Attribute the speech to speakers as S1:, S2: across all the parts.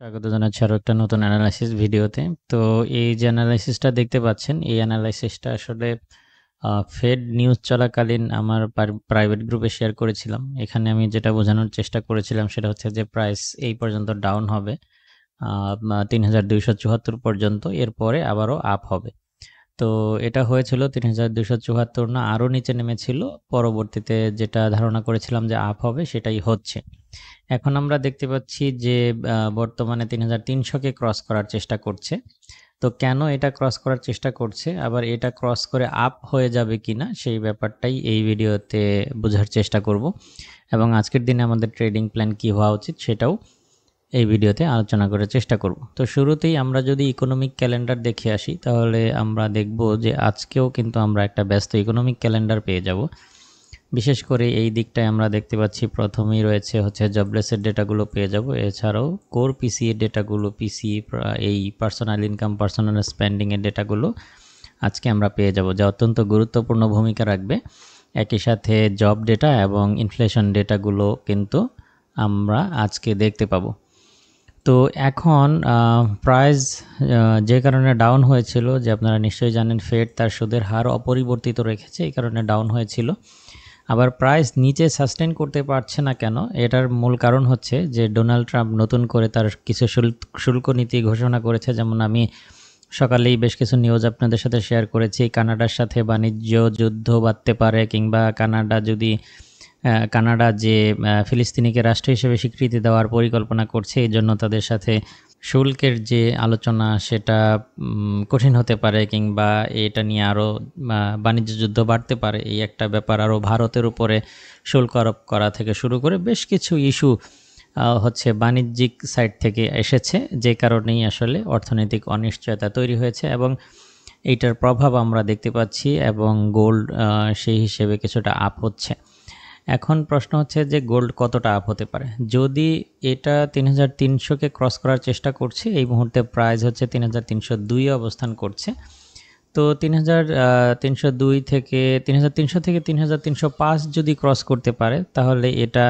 S1: স্বাগত জানাচ্ছি আরো একটা নতুন অ্যানালাইসিস ভিডিওতে। তো এই যে অ্যানালাইসিসটা দেখতে পাচ্ছেন, এই অ্যানালাইসিসটা আসলে ফেড নিউজ চলাকালীন আমার প্রাইভেট গ্রুপে শেয়ার করেছিলাম। এখানে আমি যেটা বোঝানোর চেষ্টা করেছিলাম সেটা হচ্ছে যে প্রাইস এই পর্যন্ত ডাউন হবে ৩,২৭৪ পর্যন্ত, এরপরে আবারও আপ হবে। তো এটা হয়েছিল ৩,২৭৪ না, আরও নিচে নেমেছিল। পরবর্তীতে যেটা ধারণা করেছিলাম যে আপ হবে সেটাই হচ্ছে। এখন আমরা দেখতে পাচ্ছি যে বর্তমানে ৩,৩০০কে ক্রস করার চেষ্টা করছে। তো কেন এটা ক্রস করার চেষ্টা করছে, আবার এটা ক্রস করে আপ হয়ে যাবে কিনা সেই ব্যাপারটাই এই ভিডিওতে বোঝার চেষ্টা করব, এবং আজকের দিনে আমাদের ট্রেডিং প্ল্যান কী হওয়া উচিত সেটাও এই ভিডিওতে আলোচনা করার চেষ্টা করব। তো শুরুতেই আমরা যদি ইকোনমিক ক্যালেন্ডার দেখে আসি, তাহলে আমরা দেখব যে আজকেও কিন্তু আমরা একটা ব্যস্ত ইকোনমিক ক্যালেন্ডার পেয়ে যাব। বিশেষ করে এই দিকটায় আমরা দেখতে পাচ্ছি প্রথমেই রয়েছে হচ্ছে জবলেসের ডেটাগুলো পেয়ে যাব। এছাড়াও কোর পিসি এর ডেটাগুলো, এই পার্সোনাল ইনকাম, পার্সোনাল স্পেন্ডিংয়ের ডেটাগুলো আজকে আমরা পেয়ে যাব, যা অত্যন্ত গুরুত্বপূর্ণ ভূমিকা রাখবে। একই সাথে জব ডেটা এবং ইনফ্লেশন ডেটাগুলো কিন্তু আমরা আজকে দেখতে পাবো। তো এখন প্রাইস যে কারণে ডাউন হয়েছিল, যে আপনারা নিশ্চয়ই জানেন ফেড তার সুদের হার অপরিবর্তিত রেখেছে, এই কারণে ডাউন হয়েছিল। আবার প্রাইস নিচে সাস্টেন করতে পারছে না কেন, এটার মূল কারণ হচ্ছে যে ডোনাল্ড ট্রাম্প নতুন করে তার কিছু শুল্ক নীতি ঘোষণা করেছে। যেমন আমি সকালেই বেশ কিছু নিউজ আপনাদের সাথে শেয়ার করেছি, কানাডার সাথে বাণিজ্য যুদ্ধ বাঁধতে পারে, কিংবা কানাডা যে ফিলিস্তিনিকে রাষ্ট্র হিসেবে স্বীকৃতি দেওয়ার পরিকল্পনা করছে, এই জন্য তাদের সাথে শুল্কের যে আলোচনা সেটা কঠিন হতে পারে, কিংবা এটা নিয়ে আরও বাণিজ্য যুদ্ধ বাড়তে পারে, এই একটা ব্যাপার। আরও ভারতের উপরে শুল্ক আরোপ করা থেকে শুরু করে বেশ কিছু ইস্যু হচ্ছে বাণিজ্যিক সাইড থেকে এসেছে, যে কারণেই আসলে অর্থনৈতিক অনিশ্চয়তা তৈরি হয়েছে, এবং এইটার প্রভাব আমরা দেখতে পাচ্ছি, এবং গোল্ড সেই হিসেবে কিছুটা আপ হচ্ছে। এখন প্রশ্ন হচ্ছে যে গোল্ড কতটা আপ হতে পারে। যদি এটা ৩,৩০০কে ক্রস করার চেষ্টা করছে, এই মুহূর্তে প্রাইস হচ্ছে ৩,৩০২ অবস্থান করছে। তো ৩,৩০২ থেকে ৩,৩০০ থেকে ৩,৩০৫ যদি ক্রস করতে পারে, তাহলে এটা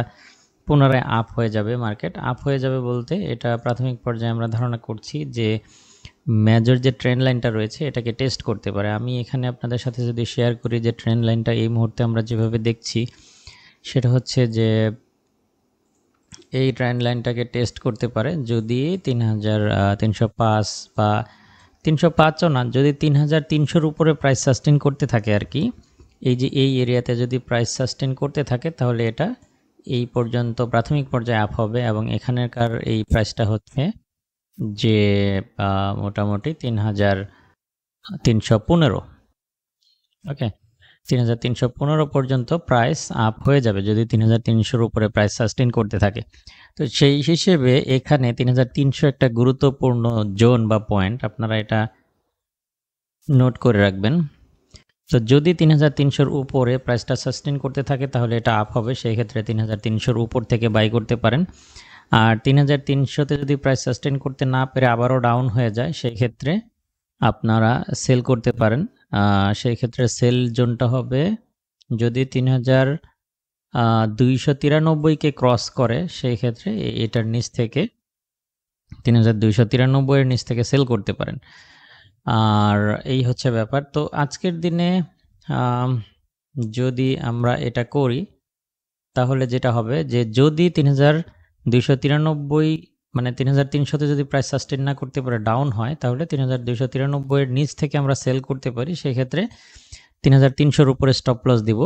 S1: পুনরায় আপ হয়ে যাবে। মার্কেট আপ হয়ে যাবে বলতে, এটা প্রাথমিক পর্যায়ে আমরা ধারণা করছি যে মেজর যে ট্রেন্ড লাইনটা রয়েছে এটাকে টেস্ট করতে পারে। আমি এখানে আপনাদের সাথে যদি শেয়ার করি যে ট্রেন্ড লাইনটা এই মুহূর্তে আমরা যেভাবে দেখছি, সেটা হচ্ছে যে এই ট্রেন্ড লাইনটাকে টেস্ট করতে পারে যদি ৩,৩০৫ বা ৩০৫ও না, যদি ৩,৩০০-র উপরে প্রাইস সাস্টেন করতে থাকে আর কি, এই যে এই এরিয়াতে যদি প্রাইস সাস্টেন করতে থাকে, তাহলে এটা এই পর্যন্ত প্রাথমিক পর্যায়ে আপ হবে, এবং এখানকার এই প্রাইসটা হচ্ছে যে মোটামুটি ৩,৩১৫। ওকে, ৩,৩১৫ পর্যন্ত প্রাইস আপ হয়ে যাবে যদি ৩,৩০০-র উপরে প্রাইস সাস্টেন করতে থাকে। তো সেই হিসেবে এখানে ৩,৩০০ একটা গুরুত্বপূর্ণ জোন বা পয়েন্ট, আপনারা এটা নোট করে রাখবেন। তো যদি ৩,৩০০-র উপরে প্রাইসটা সাস্টেন করতে থাকে, তাহলে এটা আপ হবে। সেই ক্ষেত্রে ৩,৩০০-র উপর থেকে বাই করতে পারেন। আর ৩,৩০০-তে যদি প্রাইস সাস্টেন করতে না পেরে আবারও ডাউন হয়ে যায়, সেই ক্ষেত্রে আপনারা সেল করতে পারেন। সেই ক্ষেত্রে সেল জোনটা হবে যদি ৩,২৯৩কে ক্রস করে, সেই ক্ষেত্রে এটার নিচ থেকে ৩,২৯৩ নিচ থেকে সেল করতে পারেন। আর এই হচ্ছে ব্যাপার। তো আজকের দিনে যদি আমরা এটা করি, তাহলে যেটা হবে যে যদি ৩,২৯৩ মানে ৩,৩০০-তে যদি প্রাইস সাস্টেন না করতে পারে, ডাউন হয়, তাহলে ৩,২৯৩ নিচ থেকে আমরা সেল করতে পারি। সেক্ষেত্রে ৩,৩০০-র উপরে স্টপ লস দিব,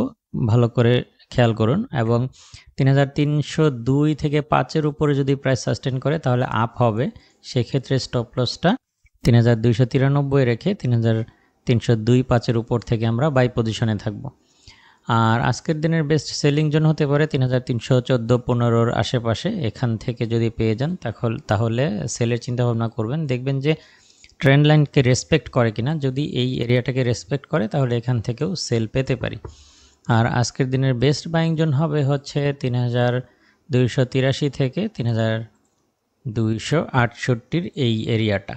S1: ভালো করে খেয়াল করুন। এবং ৩,৩০২ থেকে 5-এর উপরে যদি প্রাইস সাস্টেন করে, তাহলে আপ হবে। সেক্ষেত্রে স্টপ লসটা ৩,২৯৩ রেখে ৩,৩০২-5-এর উপর থেকে আমরা বাই পজিশনে থাকব। আর আজকের দিনের বেস্ট সেলিং জোন হতে পারে ৩,৩১৪-১৫-র আশেপাশে। এখান থেকে যদি পেয়ে যান, তাহলে সেলের চিন্তা ভাবনা করবেন। দেখবেন যে ট্রেন্ড লাইনকে রেসপেক্ট করে কিনা। যদি এই এরিয়াটাকে রেসপেক্ট করে, তাহলে এখান থেকেও সেল পেতে পারি। আর আজকের দিনের বেস্ট বাইং জোন হবে হচ্ছে ৩,২৮৩ থেকে ৩,২৬৮-র এই এরিয়াটা।